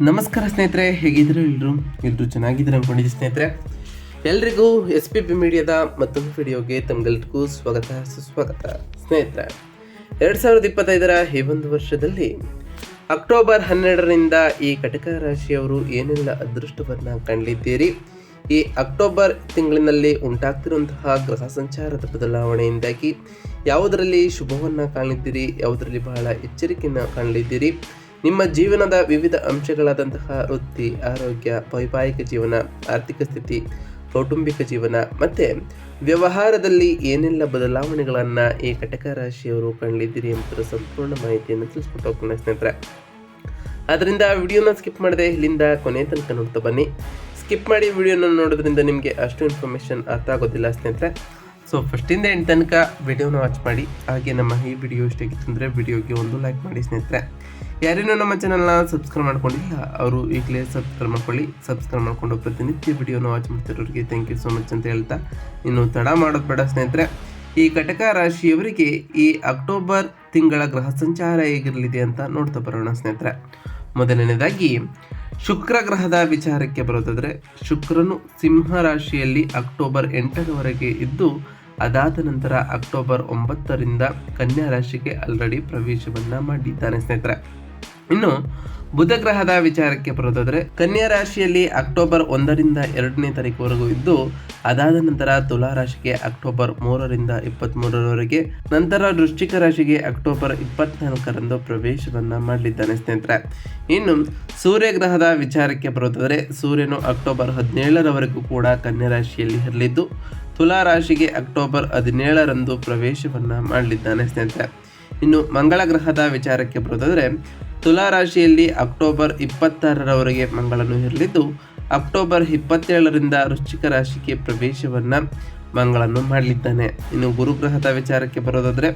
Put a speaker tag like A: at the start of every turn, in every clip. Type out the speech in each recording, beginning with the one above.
A: ನಮಸ್ಕಾರ ಸ್ನೇಹಿತರೆ, ಹೇಗಿದ್ರು ಎಲ್ಲರೂ ಚೆನ್ನಾಗಿದ್ದಾರೆ ಅನ್ಕೊಂಡಿದ್ದೆ ಸ್ನೇಹಿತರೆ. ಎಲ್ರಿಗೂ SPP ಮೀಡಿಯಾದ ಮತ್ತೊಂದು ವಿಡಿಯೋಗೆ ತಮ್ಗೆಲ್ರಿಗೂ ಸ್ವಾಗತ ಸುಸ್ವಾಗತ. ಸ್ನೇಹಿತರೆ, 2025ರ ಈ ಒಂದು ವರ್ಷದಲ್ಲಿ ಅಕ್ಟೋಬರ್ 12ರಿಂದ ಈ ಕಟಕ ರಾಶಿಯವರು ಏನೆಲ್ಲ ಅದೃಷ್ಟವನ್ನು ಕಾಣಲಿದ್ದೀರಿ, ಈ ಅಕ್ಟೋಬರ್ ತಿಂಗಳಿನಲ್ಲಿ ಉಂಟಾಗ್ತಿರುವಂತಹ ಗ್ರಹ ಸಂಚಾರದ ಬದಲಾವಣೆಯಿಂದಾಗಿ ಯಾವುದರಲ್ಲಿ ಶುಭವನ್ನು ಕಾಣಲಿದ್ದೀರಿ, ಯಾವುದರಲ್ಲಿ ಬಹಳ ಎಚ್ಚರಿಕೆಯನ್ನು ಕಾಣಲಿದ್ದೀರಿ, ನಿಮ್ಮ ಜೀವನದ ವಿವಿಧ ಅಂಶಗಳಾದಂತಹ ವೃತ್ತಿ, ಆರೋಗ್ಯ, ವೈವಾಹಿಕ ಜೀವನ, ಆರ್ಥಿಕ ಸ್ಥಿತಿ, ಕೌಟುಂಬಿಕ ಜೀವನ ಮತ್ತು ವ್ಯವಹಾರದಲ್ಲಿ ಏನೆಲ್ಲ ಬದಲಾವಣೆಗಳನ್ನು ಈ ಕಟಕ ರಾಶಿಯವರು ಕಾಣಲಿದ್ದೀರಿ ಎಂಬುದರ ಸಂಪೂರ್ಣ ಮಾಹಿತಿಯನ್ನು ತಿಳಿಸ್ಕೊಟ್ಟು ಹೋಗ್ತೀನಿ ಸ್ನೇಹಿತರೆ. ಆದ್ದರಿಂದ ವಿಡಿಯೋನ ಸ್ಕಿಪ್ ಮಾಡದೆ ಇಲ್ಲಿಂದ ಕೊನೆ ತನಕ ನೋಡ್ತಾ ಬನ್ನಿ. ಸ್ಕಿಪ್ ಮಾಡಿ ವಿಡಿಯೋನ ನೋಡೋದ್ರಿಂದ ನಿಮಗೆ ಅಷ್ಟು ಇನ್ಫಾರ್ಮೇಷನ್ ಅರ್ಥ ಆಗೋದಿಲ್ಲ ಸ್ನೇಹಿತರೆ. ಸೊ ಫಸ್ಟಿಂದ ಎಂಟು ತನಕ ವಿಡಿಯೋನ ವಾಚ್ ಮಾಡಿ. ಹಾಗೆ ನಮ್ಮ ಈ ವಿಡಿಯೋ ಇಷ್ಟ ಆಗಿತ್ತು ಅಂದರೆ ವಿಡಿಯೋಗೆ ಒಂದು ಲೈಕ್ ಮಾಡಿ ಸ್ನೇಹಿತರೆ. ಯಾರೇನೋ ನಮ್ಮ ಚಾನಲ್ನ ಸಬ್ಸ್ಕ್ರೈಬ್ ಮಾಡ್ಕೊಂಡಿಲ್ಲ ಅವರು ಈಗಲೇ ಸಬ್ಸ್ಕ್ರೈಬ್ ಮಾಡ್ಕೊಳ್ಳಿ. ಸಬ್ಸ್ಕ್ರೈಬ್ ಮಾಡಿಕೊಂಡು ಪ್ರತಿನಿತ್ಯ ವಿಡಿಯೋನ ವಾಚ್ ಮಾಡ್ತಿರೋರಿಗೆ ಥ್ಯಾಂಕ್ ಯು ಸೋ ಮಚ್ ಅಂತ ಹೇಳ್ತಾ, ಇನ್ನು ತಡ ಮಾಡೋದು ಬೇಡ ಸ್ನೇಹಿತರೆ. ಈ ಕಟಕ ರಾಶಿಯವರಿಗೆ ಈ ಅಕ್ಟೋಬರ್ ತಿಂಗಳ ಗ್ರಹ ಸಂಚಾರ ಹೇಗಿರಲಿದೆ ಅಂತ ನೋಡ್ತಾ ಬರೋಣ ಸ್ನೇಹಿತರೆ. ಮೊದಲನೇದಾಗಿ ಶುಕ್ರ ಗ್ರಹದ ವಿಚಾರಕ್ಕೆ ಬರೋದಾದರೆ, ಶುಕ್ರನು ಸಿಂಹ ರಾಶಿಯಲ್ಲಿ ಅಕ್ಟೋಬರ್ 8ರವರೆಗೆ ಇದ್ದು, ಅದಾದ ನಂತರ ಅಕ್ಟೋಬರ್ 9ರಿಂದ ಕನ್ಯಾ ರಾಶಿಗೆ ಆಲ್ರೆಡಿ ಪ್ರವೇಶವನ್ನು ಮಾಡಿದ್ದಾನೆ ಸ್ನೇಹಿತರೆ. ಇನ್ನು ಬುಧ ಗ್ರಹದ ವಿಚಾರಕ್ಕೆ ಬರೋದಾದರೆ, ಕನ್ಯಾ ರಾಶಿಯಲ್ಲಿ ಅಕ್ಟೋಬರ್ 1ರಿಂದ 2ನೇ ತಾರೀಕುವರೆಗೂ ಇದ್ದು, ಅದಾದ ನಂತರ ತುಲಾ ರಾಶಿಗೆ ಅಕ್ಟೋಬರ್ 3ರಿಂದ 23ರವರೆಗೆ, ನಂತರ ವೃಶ್ಚಿಕ ರಾಶಿಗೆ ಅಕ್ಟೋಬರ್ 24ರಂದು ಪ್ರವೇಶವನ್ನು ಮಾಡಲಿದ್ದಾನೆ ಸ್ನೇಹಿತರೆ. ಇನ್ನು ಸೂರ್ಯ ಗ್ರಹದ ವಿಚಾರಕ್ಕೆ ಬರೋದಾದರೆ, ಸೂರ್ಯನು ಅಕ್ಟೋಬರ್ 17ರವರೆಗೂ ಕೂಡ ಕನ್ಯಾ ರಾಶಿಯಲ್ಲಿ ಇರಲಿದ್ದು, ತುಲಾ ರಾಶಿಗೆ ಅಕ್ಟೋಬರ್ 17ರಂದು ಪ್ರವೇಶವನ್ನು ಮಾಡಲಿದ್ದಾನೆ ಸ್ನೇಹಿತರೆ. ಇನ್ನು ಮಂಗಳ ಗ್ರಹದ ವಿಚಾರಕ್ಕೆ ಬರೋದಾದರೆ, ತುಲಾ ರಾಶಿಯಲ್ಲಿ ಅಕ್ಟೋಬರ್ 26ರವರೆಗೆ ಮಂಗಳನು ಇರಲಿದ್ದು, ಅಕ್ಟೋಬರ್ 27ರಿಂದ ವೃಶ್ಚಿಕ ರಾಶಿಗೆ ಪ್ರವೇಶವನ್ನು ಮಂಗಳನು ಮಾಡಲಿದ್ದಾನೆ. ಇನ್ನು ಗುರುಗ್ರಹದ ವಿಚಾರಕ್ಕೆ ಬರೋದಾದರೆ,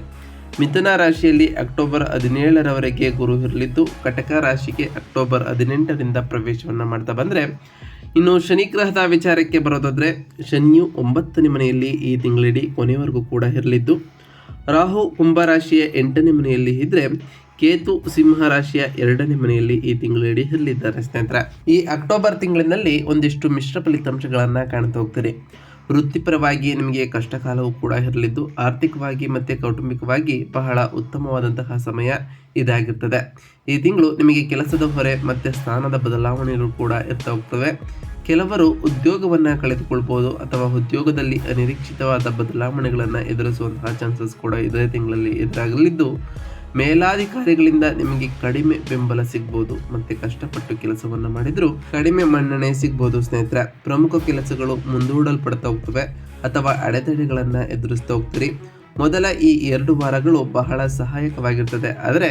A: ಮಿಥುನ ರಾಶಿಯಲ್ಲಿ ಅಕ್ಟೋಬರ್ 17ರವರೆಗೆ ಗುರು ಇರಲಿದ್ದು, ಕಟಕ ರಾಶಿಗೆ ಅಕ್ಟೋಬರ್ 18ರಿಂದ ಪ್ರವೇಶವನ್ನು ಮಾಡ್ತಾ ಬಂದರೆ, ಇನ್ನು ಶನಿ ಗ್ರಹದ ವಿಚಾರಕ್ಕೆ ಬರೋದಾದರೆ, ಶನಿಯು 9ನೇ ಮನೆಯಲ್ಲಿ ಈ ತಿಂಗಳಿಡೀ ಕೊನೆಯವರೆಗೂ ಕೂಡ ಇರಲಿದ್ದು, ರಾಹು ಕುಂಭರಾಶಿಯ 8ನೇ ಮನೆಯಲ್ಲಿ ಇದ್ದರೆ, ಕೇತು ಸಿಂಹ ರಾಶಿಯ 2ನೇ ಮನೆಯಲ್ಲಿ ಈ ತಿಂಗಳಿಡೀ ಇರಲಿದ್ದಾರೆ ಸ್ನೇಹಿತರೆ. ಈ ಅಕ್ಟೋಬರ್ ತಿಂಗಳಿನಲ್ಲಿ ಒಂದಿಷ್ಟು ಮಿಶ್ರ ಫಲಿತಾಂಶಗಳನ್ನು ಕಾಣ್ತಾ ಹೋಗ್ತೀರಿ. ವೃತ್ತಿಪರವಾಗಿ ನಿಮಗೆ ಕಷ್ಟ ಕಾಲವೂ ಕೂಡ ಇರಲಿದ್ದು, ಆರ್ಥಿಕವಾಗಿ ಮತ್ತು ಕೌಟುಂಬಿಕವಾಗಿ ಬಹಳ ಉತ್ತಮವಾದಂತಹ ಸಮಯ ಇದಾಗಿರ್ತದೆ. ಈ ತಿಂಗಳು ನಿಮಗೆ ಕೆಲಸದ ಹೊರೆ ಮತ್ತು ಸ್ಥಾನದ ಬದಲಾವಣೆಗಳು ಕೂಡ ಇರ್ತಾ ಹೋಗ್ತವೆ. ಕೆಲವರು ಉದ್ಯೋಗವನ್ನು ಕಳೆದುಕೊಳ್ಬೋದು ಅಥವಾ ಉದ್ಯೋಗದಲ್ಲಿ ಅನಿರೀಕ್ಷಿತವಾದ ಬದಲಾವಣೆಗಳನ್ನು ಎದುರಿಸುವಂತಹ ಚಾನ್ಸಸ್ ಕೂಡ ಇದೇ ತಿಂಗಳಲ್ಲಿ ಎದುರಾಗಲಿದ್ದು, ಮೇಲಾಧಿಕಾರಿಗಳಿಂದ ನಿಮಗೆ ಕಡಿಮೆ ಬೆಂಬಲ ಸಿಗ್ಬೋದು ಮತ್ತು ಕಷ್ಟಪಟ್ಟು ಕೆಲಸವನ್ನು ಮಾಡಿದರೂ ಕಡಿಮೆ ಮನ್ನಣೆ ಸಿಗ್ಬೋದು ಸ್ನೇಹಿತರೆ. ಪ್ರಮುಖ ಕೆಲಸಗಳು ಮುಂದೂಡಲ್ಪಡ್ತಾ ಹೋಗ್ತವೆ ಅಥವಾ ಅಡೆತಡೆಗಳನ್ನು ಎದುರಿಸ್ತಾ ಹೋಗ್ತೀರಿ. ಮೊದಲ ಈ 2 ವಾರಗಳು ಬಹಳ ಸಹಾಯಕವಾಗಿರ್ತದೆ, ಆದರೆ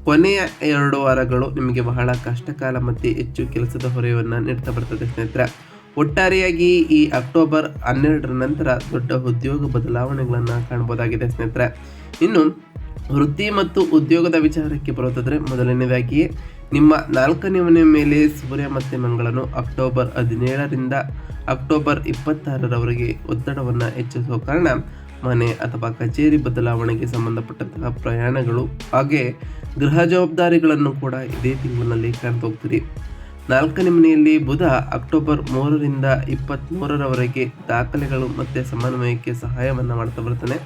A: ಕೊನೆಯ 2 ವಾರಗಳು ನಿಮಗೆ ಬಹಳ ಕಷ್ಟಕಾಲ ಮತ್ತು ಹೆಚ್ಚು ಕೆಲಸದ ಹೊರೆಯನ್ನು ನೀಡ್ತಾ ಬರ್ತದೆ ಸ್ನೇಹಿತರೆ. ಒಟ್ಟಾರೆಯಾಗಿ ಈ ಅಕ್ಟೋಬರ್ 12ರ ನಂತರ ದೊಡ್ಡ ಉದ್ಯೋಗ ಬದಲಾವಣೆಗಳನ್ನು ಕಾಣಬಹುದಾಗಿದೆ ಸ್ನೇಹಿತರೆ. ಇನ್ನು ವೃತ್ತಿ ಮತ್ತು ಉದ್ಯೋಗದ ವಿಚಾರಕ್ಕೆ ಬರೋದಾದರೆ, ಮೊದಲನೇದಾಗಿಯೇ ನಿಮ್ಮ 4ನೇ ಮನೆ ಮೇಲೆ ಸೂರ್ಯ ಮತ್ತು ಮಂಗಳನು ಅಕ್ಟೋಬರ್ 17ರಿಂದ ಅಕ್ಟೋಬರ್ 26ರವರೆಗೆ ಒತ್ತಡವನ್ನು ಹೆಚ್ಚಿಸುವ ಕಾರಣ ಮನೆ ಅಥವಾ ಕಚೇರಿ ಬದಲಾವಣೆಗೆ ಸಂಬಂಧಪಟ್ಟಂತಹ ಪ್ರಯಾಣಗಳು ಹಾಗೆ ಗೃಹ ಜವಾಬ್ದಾರಿಗಳನ್ನು ಕೂಡ ಇದೇ ತಿಂಗಳಿನಲ್ಲಿ ಕಾಣ್ತಾ ಹೋಗ್ತೀರಿ. 4ನೇ ಮನೆಯಲ್ಲಿ ಬುಧ ಅಕ್ಟೋಬರ್ 3ರಿಂದ 23ರವರೆಗೆ ದಾಖಲೆಗಳು ಮತ್ತು ಸಮನ್ವಯಕ್ಕೆ ಸಹಾಯವನ್ನು ಮಾಡ್ತಾ ಬರ್ತಾನೆ.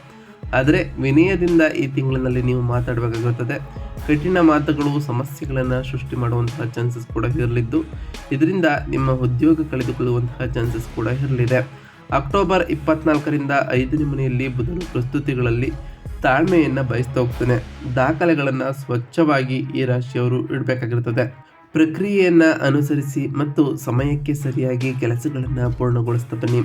A: ಆದರೆ ವಿನಯದಿಂದ ಈ ತಿಂಗಳಿನಲ್ಲಿ ನೀವು ಮಾತಾಡಬೇಕಾಗುತ್ತದೆ. ಕಠಿಣ ಮಾತುಗಳು ಸಮಸ್ಯೆಗಳನ್ನು ಸೃಷ್ಟಿ ಮಾಡುವಂತಹ ಚಾನ್ಸಸ್ ಕೂಡ ಇರಲಿದ್ದು, ಇದರಿಂದ ನಿಮ್ಮ ಉದ್ಯೋಗ ಕಳೆದುಕೊಳ್ಳುವಂತಹ ಚಾನ್ಸಸ್ ಕೂಡ ಇರಲಿದೆ. ಅಕ್ಟೋಬರ್ 24ರಿಂದ 5ನೇ ಮನೆಯಲ್ಲಿ ಬುಧನು ಪ್ರಸ್ತುತಿಗಳಲ್ಲಿ ತಾಳ್ಮೆಯನ್ನು ಬಯಸ್ತಾ ಹೋಗ್ತಾನೆ. ದಾಖಲೆಗಳನ್ನು ಸ್ವಚ್ಛವಾಗಿ ಈ ರಾಶಿಯವರು ಇಡಬೇಕಾಗಿರ್ತದೆ. ಪ್ರಕ್ರಿಯೆಯನ್ನು ಅನುಸರಿಸಿ ಮತ್ತು ಸಮಯಕ್ಕೆ ಸರಿಯಾಗಿ ಕೆಲಸಗಳನ್ನು ಪೂರ್ಣಗೊಳಿಸ್ತಾ ಬನ್ನಿ.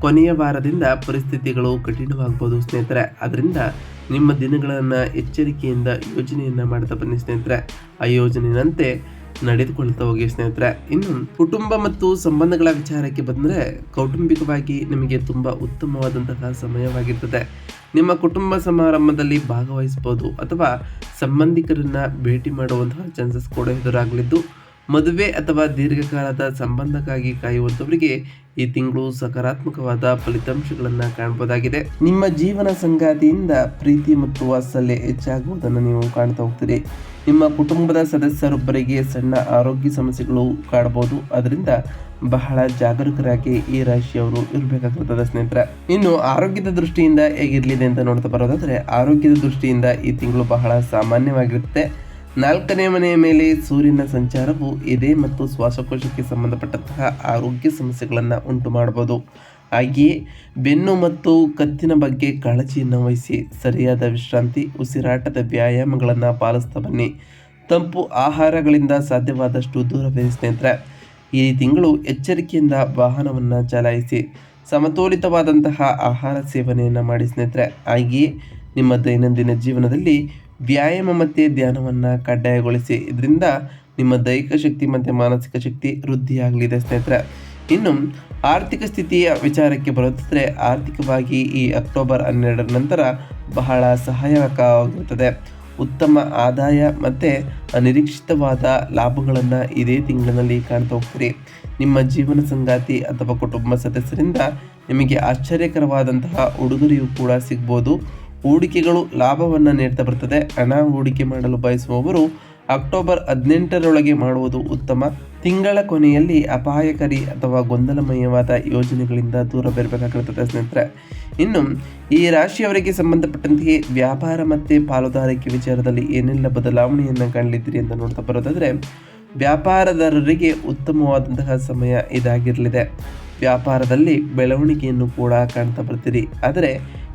A: ಕೊನೆಯ ವಾರದಿಂದ ಪರಿಸ್ಥಿತಿಗಳು ಕಠಿಣವಾಗ್ಬೋದು ಸ್ನೇಹಿತರೆ. ಅದರಿಂದ ನಿಮ್ಮ ದಿನಗಳನ್ನು ಎಚ್ಚರಿಕೆಯಿಂದ ಯೋಜನೆಯನ್ನು ಮಾಡ್ತಾ ಬನ್ನಿ ಸ್ನೇಹಿತರೆ. ಆ ಯೋಜನೆಯಂತೆ ನಡೆದುಕೊಳ್ತಾ ಹೋಗಿ ಸ್ನೇಹಿತರೆ. ಇನ್ನು ಕುಟುಂಬ ಮತ್ತು ಸಂಬಂಧಗಳ ವಿಚಾರಕ್ಕೆ ಬಂದರೆ, ಕೌಟುಂಬಿಕವಾಗಿ ನಿಮಗೆ ತುಂಬ ಉತ್ತಮವಾದಂತಹ ಸಮಯವಾಗಿರ್ತದೆ. ನಿಮ್ಮ ಕುಟುಂಬ ಸಮಾರಂಭದಲ್ಲಿ ಭಾಗವಹಿಸ್ಬೋದು ಅಥವಾ ಸಂಬಂಧಿಕರನ್ನು ಭೇಟಿ ಮಾಡುವಂತಹ ಚಾನ್ಸಸ್ ಕೂಡ ಎದುರಾಗಲಿದ್ದು, ಮದುವೆ ಅಥವಾ ದೀರ್ಘಕಾಲದ ಸಂಬಂಧಕ್ಕಾಗಿ ಕಾಯುವಂಥವರಿಗೆ ಈ ತಿಂಗಳು ಸಕಾರಾತ್ಮಕವಾದ ಫಲಿತಾಂಶಗಳನ್ನು ಕಾಣಬಹುದಾಗಿದೆ. ನಿಮ್ಮ ಜೀವನ ಸಂಗಾತಿಯಿಂದ ಪ್ರೀತಿ ಮತ್ತು ವಾತ್ಸಲ್ಯ ಹೆಚ್ಚಾಗುವುದನ್ನು ನೀವು ಕಾಣ್ತಾ ಹೋಗ್ತೀರಿ. ನಿಮ್ಮ ಕುಟುಂಬದ ಸದಸ್ಯರೊಬ್ಬರಿಗೆ ಸಣ್ಣ ಆರೋಗ್ಯ ಸಮಸ್ಯೆಗಳು ಕಾಣಬಹುದು. ಅದರಿಂದ ಬಹಳ ಜಾಗರೂಕರಾಗಿ ಈ ರಾಶಿಯವರು ಇರಬೇಕಾಗುತ್ತದೆ ಸ್ನೇಹಿತರೆ. ಇನ್ನು ಆರೋಗ್ಯದ ದೃಷ್ಟಿಯಿಂದ ಹೇಗಿರಲಿದೆ ಅಂತ ನೋಡ್ತಾ ಬರೋದಾದ್ರೆ, ಆರೋಗ್ಯದ ದೃಷ್ಟಿಯಿಂದ ಈ ತಿಂಗಳು ಬಹಳ ಸಾಮಾನ್ಯವಾಗಿರುತ್ತೆ. 4ನೇ ಮನೆಯ ಮೇಲೆ ಸೂರ್ಯನ ಸಂಚಾರವು ಎದೆ ಮತ್ತು ಶ್ವಾಸಕೋಶಕ್ಕೆ ಸಂಬಂಧಪಟ್ಟಂತಹ ಆರೋಗ್ಯ ಸಮಸ್ಯೆಗಳನ್ನು ಉಂಟು ಮಾಡಬಹುದು. ಹಾಗೆಯೇ ಬೆನ್ನು ಮತ್ತು ಕತ್ತಿನ ಬಗ್ಗೆ ಕಾಳಜಿಯನ್ನು ವಹಿಸಿ ಸರಿಯಾದ ವಿಶ್ರಾಂತಿ, ಉಸಿರಾಟದ ವ್ಯಾಯಾಮಗಳನ್ನು ಪಾಲಿಸ್ತಾ ಬನ್ನಿ. ತಂಪು ಆಹಾರಗಳಿಂದ ಸಾಧ್ಯವಾದಷ್ಟು ದೂರವಿರಿ ಸ್ನೇಹಿತರೆ. ಈ ತಿಂಗಳು ಎಚ್ಚರಿಕೆಯಿಂದ ವಾಹನವನ್ನು ಚಲಾಯಿಸಿ ಸಮತೋಲಿತವಾದಂತಹ ಆಹಾರ ಸೇವನೆಯನ್ನು ಮಾಡಿ ಸ್ನೇಹಿತರೆ. ಹಾಗೆಯೇ ನಿಮ್ಮ ದೈನಂದಿನ ಜೀವನದಲ್ಲಿ ವ್ಯಾಯಾಮ ಮತ್ತು ಧ್ಯಾನವನ್ನು ಕಡ್ಡಾಯಗೊಳಿಸಿ. ಇದರಿಂದ ನಿಮ್ಮ ದೈಹಿಕ ಶಕ್ತಿ ಮತ್ತು ಮಾನಸಿಕ ಶಕ್ತಿ ವೃದ್ಧಿಯಾಗಲಿದೆ ಸ್ನೇಹಿತರೆ. ಇನ್ನು ಆರ್ಥಿಕ ಸ್ಥಿತಿಯ ವಿಚಾರಕ್ಕೆ ಬರುತ್ತಿದ್ದರೆ, ಆರ್ಥಿಕವಾಗಿ ಈ ಅಕ್ಟೋಬರ್ 12 ನಂತರ ಬಹಳ ಸಹಾಯಕವಾಗಿರುತ್ತದೆ. ಉತ್ತಮ ಆದಾಯ ಮತ್ತು ಅನಿರೀಕ್ಷಿತವಾದ ಲಾಭಗಳನ್ನು ಇದೇ ತಿಂಗಳಿನಲ್ಲಿ ಕಾಣ್ತಾ ಹೋಗ್ತೀರಿ. ನಿಮ್ಮ ಜೀವನ ಸಂಗಾತಿ ಅಥವಾ ಕುಟುಂಬ ಸದಸ್ಯರಿಂದ ನಿಮಗೆ ಆಶ್ಚರ್ಯಕರವಾದಂತಹ ಉಡುಗೊರೆಯೂ ಕೂಡ ಸಿಗ್ಬೋದು. ಹೂಡಿಕೆಗಳು ಲಾಭವನ್ನು ನೀಡ್ತಾ ಬರ್ತದೆ. ಹಣ ಹೂಡಿಕೆ ಮಾಡಲು ಬಯಸುವವರು ಅಕ್ಟೋಬರ್ 18ರೊಳಗೆ ಮಾಡುವುದು ಉತ್ತಮ. ತಿಂಗಳ ಕೊನೆಯಲ್ಲಿ ಅಪಾಯಕಾರಿ ಅಥವಾ ಗೊಂದಲಮಯವಾದ ಯೋಜನೆಗಳಿಂದ ದೂರ ಬರಬೇಕಾಗುತ್ತದೆ ಸ್ನೇಹಿತರೆ. ಇನ್ನು ಈ ರಾಶಿಯವರಿಗೆ ಸಂಬಂಧಪಟ್ಟಂತೆಯೇ ವ್ಯಾಪಾರ ಮತ್ತು ಪಾಲುದಾರಿಕೆ ವಿಚಾರದಲ್ಲಿ ಏನೆಲ್ಲ ಬದಲಾವಣೆಯನ್ನು ಕಾಣಲಿದ್ದೀರಿ ಅಂತ ನೋಡ್ತಾ ಬರೋದಾದರೆ, ವ್ಯಾಪಾರದಾರರಿಗೆ ಉತ್ತಮವಾದಂತಹ ಸಮಯ ಇದಾಗಿರಲಿದೆ. ವ್ಯಾಪಾರದಲ್ಲಿ ಬೆಳವಣಿಗೆಯನ್ನು ಕೂಡ ಕಾಣ್ತಾ ಬರ್ತೀರಿ. ಆದರೆ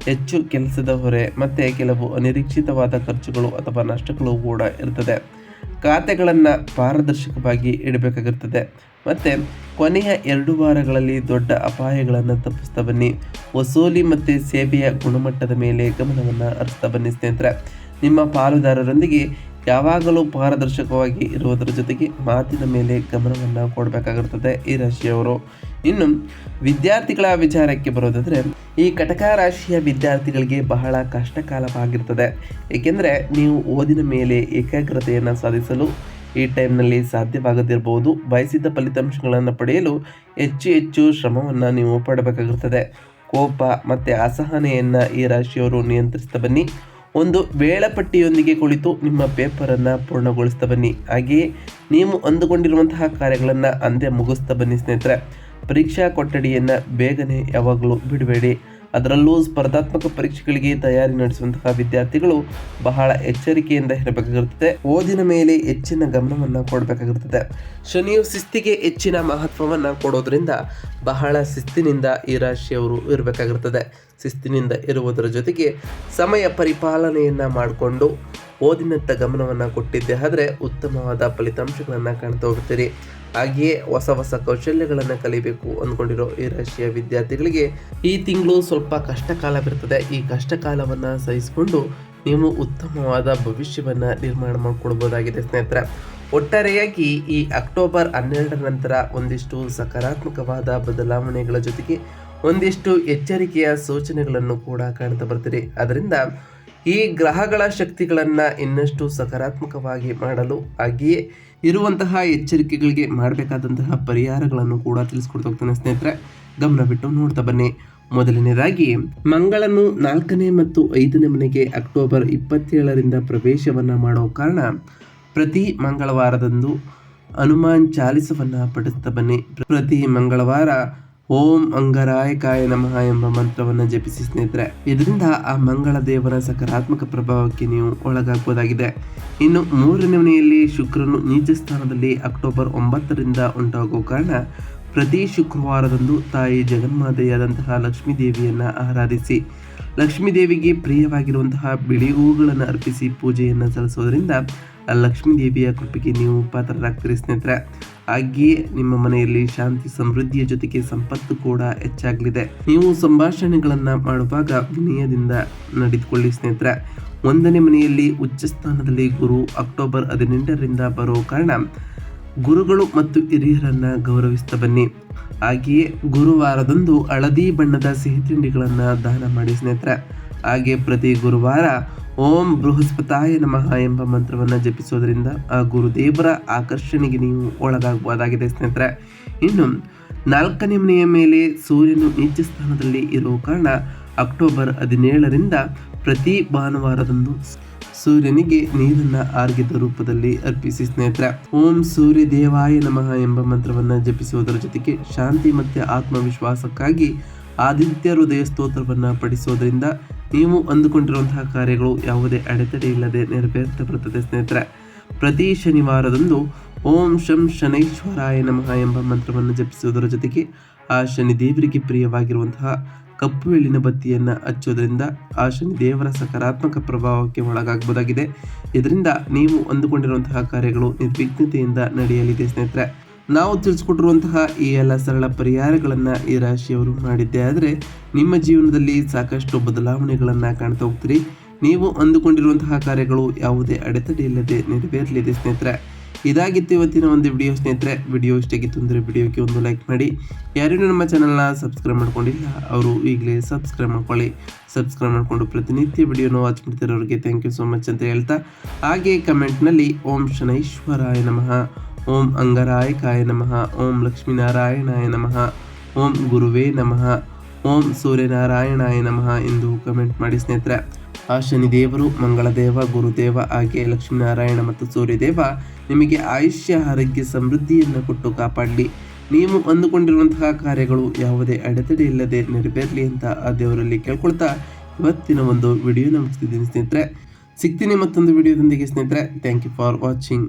A: ಹೆಚ್ಚು ಕೆಲಸದ ಹೊರೆ ಮತ್ತು ಕೆಲವು ಅನಿರೀಕ್ಷಿತವಾದ ಖರ್ಚುಗಳು ಅಥವಾ ನಷ್ಟಗಳು ಕೂಡ ಇರ್ತದೆ. ಖಾತೆಗಳನ್ನು ಪಾರದರ್ಶಕವಾಗಿ ಇಡಬೇಕಾಗಿರ್ತದೆ. ಮತ್ತು ಕೊನೆಯ 2 ವಾರಗಳಲ್ಲಿ ದೊಡ್ಡ ಅಪಾಯಗಳನ್ನು ತಪ್ಪಿಸ್ತಾ ಬನ್ನಿ. ವಸೂಲಿ ಮತ್ತು ಸೇವೆಯ ಗುಣಮಟ್ಟದ ಮೇಲೆ ಗಮನವನ್ನು ಹರಿಸ್ತಾ ಬನ್ನಿ ಸ್ನೇಹಿತರೆ. ನಿಮ್ಮ ಪಾಲುದಾರರೊಂದಿಗೆ ಯಾವಾಗಲೂ ಪಾರದರ್ಶಕವಾಗಿ ಇರುವುದರ ಜೊತೆಗೆ ಮಾತಿನ ಮೇಲೆ ಗಮನವನ್ನು ಕೊಡಬೇಕಾಗಿರ್ತದೆ ಈ ರಾಶಿಯವರು. ಇನ್ನು ವಿದ್ಯಾರ್ಥಿಗಳ ವಿಚಾರಕ್ಕೆ ಬರೋದಾದರೆ, ಈ ಕಟಕ ರಾಶಿಯ ವಿದ್ಯಾರ್ಥಿಗಳಿಗೆ ಬಹಳ ಕಷ್ಟಕಾಲವಾಗಿರ್ತದೆ. ಏಕೆಂದರೆ ನೀವು ಓದಿನ ಮೇಲೆ ಏಕಾಗ್ರತೆಯನ್ನು ಸಾಧಿಸಲು ಈ ಟೈಮ್ನಲ್ಲಿ ಸಾಧ್ಯವಾಗದಿರಬಹುದು. ಬಯಸಿದ ಫಲಿತಾಂಶಗಳನ್ನು ಪಡೆಯಲು ಹೆಚ್ಚು ಶ್ರಮವನ್ನು ನೀವು ಪಡಬೇಕಾಗಿರ್ತದೆ. ಕೋಪ ಮತ್ತು ಅಸಹನೆಯನ್ನು ಈ ರಾಶಿಯವರು ನಿಯಂತ್ರಿಸ್ತಾ ಬನ್ನಿ. ಒಂದು ವೇಳಾಪಟ್ಟಿಯೊಂದಿಗೆ ಕುಳಿತು ನಿಮ್ಮ ಪೇಪರನ್ನು ಪೂರ್ಣಗೊಳಿಸ್ತಾ ಬನ್ನಿ. ಹಾಗೆಯೇ ನೀವು ಅಂದುಕೊಂಡಿರುವಂತಹ ಕಾರ್ಯಗಳನ್ನು ಅಂದೇ ಮುಗಿಸ್ತಾ ಬನ್ನಿ ಸ್ನೇಹಿತರೆ. ಪರೀಕ್ಷಾ ಕೊಠಡಿಯನ್ನು ಬೇಗನೆ ಯಾವಾಗಲೂ ಬಿಡಬೇಡಿ. ಅದರಲ್ಲೂ ಸ್ಪರ್ಧಾತ್ಮಕ ಪರೀಕ್ಷೆಗಳಿಗೆ ತಯಾರಿ ನಡೆಸುವಂತಹ ವಿದ್ಯಾರ್ಥಿಗಳು ಬಹಳ ಎಚ್ಚರಿಕೆಯಿಂದ ಇರಬೇಕಾಗಿರುತ್ತದೆ. ಓದಿನ ಮೇಲೆ ಹೆಚ್ಚಿನ ಗಮನವನ್ನು ಕೊಡಬೇಕಾಗಿರುತ್ತದೆ. ಶನಿಯು ಶಿಸ್ತಿಗೆ ಹೆಚ್ಚಿನ ಮಹತ್ವವನ್ನು ಕೊಡೋದ್ರಿಂದ ಬಹಳ ಶಿಸ್ತಿನಿಂದ ಈ ರಾಶಿಯವರು ಇರಬೇಕಾಗಿರುತ್ತದೆ. ಶಿಸ್ತಿನಿಂದ ಇರುವುದರ ಜೊತೆಗೆ ಸಮಯ ಪರಿಪಾಲನೆಯನ್ನು ಮಾಡಿಕೊಂಡು ಓದಿನತ್ತ ಗಮನವನ್ನು ಕೊಟ್ಟಿದ್ದೆ ಆದರೆ ಉತ್ತಮವಾದ ಫಲಿತಾಂಶಗಳನ್ನು ಕಾಣ್ತಾ ಹೋಗ್ತೀರಿ. ಹಾಗೆಯೇ ಹೊಸ ಕೌಶಲ್ಯಗಳನ್ನು ಕಲಿಬೇಕು ಅಂದ್ಕೊಂಡಿರೋ ಈ ರಾಶಿಯ ವಿದ್ಯಾರ್ಥಿಗಳಿಗೆ ಈ ತಿಂಗಳು ಸ್ವಲ್ಪ ಕಷ್ಟಕಾಲವಿರ್ತದೆ. ಈ ಕಷ್ಟಕಾಲವನ್ನು ಸಹಿಸಿಕೊಂಡು ನೀವು ಉತ್ತಮವಾದ ಭವಿಷ್ಯವನ್ನು ನಿರ್ಮಾಣ ಮಾಡಿಕೊಡ್ಬೋದಾಗಿದೆ ಸ್ನೇಹಿತರೆ. ಒಟ್ಟಾರೆಯಾಗಿ ಈ ಅಕ್ಟೋಬರ್ 12 ನಂತರ ಒಂದಿಷ್ಟು ಸಕಾರಾತ್ಮಕವಾದ ಬದಲಾವಣೆಗಳ ಜೊತೆಗೆ ಒಂದಿಷ್ಟು ಎಚ್ಚರಿಕೆಯ ಸೂಚನೆಗಳನ್ನು ಕೂಡ ಕಾಣ್ತಾ ಬರ್ತೀರಿ. ಅದರಿಂದ ಈ ಗ್ರಹಗಳ ಶಕ್ತಿಗಳನ್ನು ಇನ್ನಷ್ಟು ಸಕಾರಾತ್ಮಕವಾಗಿ ಮಾಡಲು ಹಾಗೆಯೇ ಇರುವಂತಹ ಎಚ್ಚರಿಕೆಗಳಿಗೆ ಮಾಡಬೇಕಾದಂತಹ ಪರಿಹಾರಗಳನ್ನು ಕೂಡ ತಿಳಿಸ್ಕೊಡ್ತಾ ಹೋಗ್ತಾನೆ ಸ್ನೇಹಿತರೆ. ಗಮನ ಬಿಟ್ಟು ನೋಡ್ತಾ ಬನ್ನಿ. ಮೊದಲನೇದಾಗಿ ಮಂಗಳನು 4ನೇ ಮತ್ತು 5ನೇ ಮನೆಗೆ ಅಕ್ಟೋಬರ್ 27ರಿಂದ ಪ್ರವೇಶವನ್ನು ಮಾಡೋ ಕಾರಣ ಪ್ರತಿ ಮಂಗಳವಾರದಂದು ಹನುಮಾನ್ ಚಾಲಿಸವನ್ನು ಪಠಿಸ್ತಾ ಬನ್ನಿ. ಪ್ರತಿ ಮಂಗಳವಾರ ಓಂ ಅಂಗರಾಯಕಾಯ ನಮಃ ಎಂಬ ಮಂತ್ರವನ್ನು ಜಪಿಸಿ ಸ್ನೇಹಿತರೆ. ಇದರಿಂದ ಆ ಮಂಗಳ ದೇವರ ಸಕಾರಾತ್ಮಕ ಪ್ರಭಾವಕ್ಕೆ ನೀವು ಒಳಗಾಗಬಹುದಾಗಿದೆ. ಇನ್ನು 3ನೇ ಮನೆಯಲ್ಲಿ ಶುಕ್ರನು ನೀಚ ಸ್ಥಾನದಲ್ಲಿ ಅಕ್ಟೋಬರ್ 9ರಿಂದ ಉಂಟಾಗುವ ಕಾರಣ ಪ್ರತಿ ಶುಕ್ರವಾರದಂದು ತಾಯಿ ಜಗನ್ಮಾತೆಯಾದಂತಹ ಲಕ್ಷ್ಮೀ ದೇವಿಯನ್ನು ಆರಾಧಿಸಿ ಲಕ್ಷ್ಮೀ ದೇವಿಗೆ ಪ್ರಿಯವಾಗಿರುವಂತಹ ಬಿಳಿ ಹೂಗಳನ್ನು ಅರ್ಪಿಸಿ ಪೂಜೆಯನ್ನು ಸಲ್ಲಿಸೋದ್ರಿಂದ ಆ ಲಕ್ಷ್ಮೀ ದೇವಿಯ ಕೃಪೆಗೆ ನೀವು ಪಾತ್ರರಾಗ್ತೀರಿ ಸ್ನೇಹಿತರೆ. ಹಾಗೆಯೇ ನಿಮ್ಮ ಮನೆಯಲ್ಲಿ ಶಾಂತಿ ಸಮೃದ್ಧಿಯ ಜೊತೆಗೆ ಸಂಪತ್ತು ಕೂಡ ಹೆಚ್ಚಾಗಲಿದೆ. ನೀವು ಸಂಭಾಷಣೆಗಳನ್ನು ಮಾಡುವಾಗ ವಿನಯದಿಂದ ನಡೆದುಕೊಳ್ಳಿ ಸ್ನೇಹಿತರೆ. 1ನೇ ಮನೆಯಲ್ಲಿ ಉಚ್ಚ ಸ್ಥಾನದಲ್ಲಿ ಗುರು ಅಕ್ಟೋಬರ್ 18ರಿಂದ ಬರೋ ಕಾರಣ ಗುರುಗಳು ಮತ್ತು ಹಿರಿಯರನ್ನು ಗೌರವಿಸ್ತಾ ಬನ್ನಿ. ಹಾಗೆಯೇ ಗುರುವಾರದಂದು ಹಳದಿ ಬಣ್ಣದ ಸಿಹಿ ತಿಂಡಿಗಳನ್ನು ದಾನ ಮಾಡಿ ಸ್ನೇಹಿತರೆ. ಹಾಗೆ ಪ್ರತಿ ಗುರುವಾರ ಓಂ ಬೃಹಸ್ಪತಾಯ ನಮಃ ಎಂಬ ಮಂತ್ರವನ್ನು ಜಪಿಸೋದ್ರಿಂದ ಆ ಗುರುದೇವರ ಆಕರ್ಷಣೆಗೆ ನೀವು ಒಳಗಾಗಬಹುದಾಗಿದೆ ಸ್ನೇಹಿತರೆ. ಇನ್ನು 4ನೇ ಮನೆಯ ಮೇಲೆ ಸೂರ್ಯನು ನೀಚ ಸ್ಥಾನದಲ್ಲಿ ಇರುವ ಕಾರಣ ಅಕ್ಟೋಬರ್ 17ರಿಂದ ಪ್ರತಿ ಭಾನುವಾರದಂದು ಸೂರ್ಯನಿಗೆ ನೀರನ್ನು ಆರ್ಗಿದ ರೂಪದಲ್ಲಿ ಅರ್ಪಿಸಿ ಸ್ನೇಹಿತರೆ. ಓಂ ಸೂರ್ಯ ದೇವಾಯ ನಮಃ ಎಂಬ ಮಂತ್ರವನ್ನು ಜಪಿಸುವುದರ ಜೊತೆಗೆ ಶಾಂತಿ ಮತ್ತು ಆತ್ಮವಿಶ್ವಾಸಕ್ಕಾಗಿ ಆದಿತ್ಯ ಹೃದಯ ಸ್ತೋತ್ರವನ್ನು ಪಠಿಸೋದ್ರಿಂದ ನೀವು ಅಂದುಕೊಂಡಿರುವಂತಹ ಕಾರ್ಯಗಳು ಯಾವುದೇ ಅಡೆತಡೆ ಇಲ್ಲದೆ ನೆರವೇರ್ತಾ ಬರುತ್ತದೆ ಸ್ನೇಹಿತರೆ. ಪ್ರತಿ ಶನಿವಾರದಂದು ಓಂ ಶಂ ಶನೈಶ್ವರಾಯ ನಮಃ ಎಂಬ ಮಂತ್ರವನ್ನು ಜಪಿಸುವುದರ ಜೊತೆಗೆ ಆ ಶನಿದೇವರಿಗೆ ಪ್ರಿಯವಾಗಿರುವಂತಹ ಕಪ್ಪು ಎಳ್ಳಿನ ಬತ್ತಿಯನ್ನು ಹಚ್ಚೋದ್ರಿಂದ ಆ ಶನಿದೇವರ ಸಕಾರಾತ್ಮಕ ಪ್ರಭಾವಕ್ಕೆ ಒಳಗಾಗಬಹುದಾಗಿದೆ. ಇದರಿಂದ ನೀವು ಅಂದುಕೊಂಡಿರುವಂತಹ ಕಾರ್ಯಗಳು ನಿರ್ವಿಘ್ನತೆಯಿಂದ ನಡೆಯಲಿದೆ ಸ್ನೇಹಿತರೆ. ನಾವು ತಿಳಿಸ್ಕೊಟ್ಟಿರುವಂತಹ ಈ ಎಲ್ಲ ಸರಳ ಪರಿಹಾರಗಳನ್ನು ಈ ರಾಶಿಯವರು ಮಾಡಿದ್ದೇ ಆದರೆ ನಿಮ್ಮ ಜೀವನದಲ್ಲಿ ಸಾಕಷ್ಟು ಬದಲಾವಣೆಗಳನ್ನು ಕಾಣ್ತಾ ಹೋಗ್ತೀರಿ. ನೀವು ಅಂದುಕೊಂಡಿರುವಂತಹ ಕಾರ್ಯಗಳು ಯಾವುದೇ ಅಡೆತಡೆ ಇಲ್ಲದೆ ನೆರವೇರಲಿದೆ ಸ್ನೇಹಿತರೆ. ಇದಾಗಿತ್ತು ಇವತ್ತಿನ ಒಂದು ವಿಡಿಯೋ ಸ್ನೇಹಿತರೆ. ವಿಡಿಯೋ ಇಷ್ಟಾಗಿತ್ತು ಅಂದರೆ ವಿಡಿಯೋಕ್ಕೆ ಒಂದು ಲೈಕ್ ಮಾಡಿ. ಯಾರೇನು ನಮ್ಮ ಚಾನಲ್ನ ಸಬ್ಸ್ಕ್ರೈಬ್ ಮಾಡ್ಕೊಂಡಿಲ್ಲ ಅವರು ಈಗಲೇ ಸಬ್ಸ್ಕ್ರೈಬ್ ಮಾಡ್ಕೊಳ್ಳಿ. ಸಬ್ಸ್ಕ್ರೈಬ್ ಮಾಡಿಕೊಂಡು ಪ್ರತಿನಿತ್ಯ ವಿಡಿಯೋನ ವಾಚ್ ಮಾಡ್ತಿರೋರಿಗೆ ಥ್ಯಾಂಕ್ ಯು ಸೋ ಮಚ್ ಅಂತ ಹೇಳ್ತಾ, ಹಾಗೆ ಕಮೆಂಟ್ನಲ್ಲಿ ಓಂ ಶನೈಶ್ವರಾಯ ನಮಃ, ಓಂ ಅಂಗರಾಯಕಾಯ ನಮಃ, ಓಂ ಲಕ್ಷ್ಮೀನಾರಾಯಣಾಯ ನಮಃ, ಓಂ ಗುರುವೇ ನಮಃ, ಓಂ ಸೂರ್ಯನಾರಾಯಣಾಯ ನಮಃ ಎಂದು ಕಮೆಂಟ್ ಮಾಡಿ ಸ್ನೇಹಿತರೆ. ಆ ಶನಿದೇವರು, ಮಂಗಳದೇವ, ಗುರುದೇವ ಹಾಗೆ ಲಕ್ಷ್ಮೀನಾರಾಯಣ ಮತ್ತು ಸೂರ್ಯದೇವ ನಿಮಗೆ ಆಯುಷ್ಯ ಆರೋಗ್ಯ ಸಮೃದ್ಧಿಯನ್ನು ಕೊಟ್ಟು ಕಾಪಾಡಲಿ. ನೀವು ಅಂದುಕೊಂಡಿರುವಂತಹ ಕಾರ್ಯಗಳು ಯಾವುದೇ ಅಡೆತಡೆ ಇಲ್ಲದೆ ನೆರವೇರಲಿ ಅಂತ ಆ ದೇವರಲ್ಲಿ ಕೇಳ್ಕೊಳ್ತಾ ಇವತ್ತಿನ ಒಂದು ವಿಡಿಯೋನ ಮುಗಿಸ್ತಿದ್ದೀನಿ ಸ್ನೇಹಿತರೆ. ಸಿಗ್ತೀನಿ ಮತ್ತೊಂದು ವಿಡಿಯೋದೊಂದಿಗೆ ಸ್ನೇಹಿತರೆ. Thank you for watching.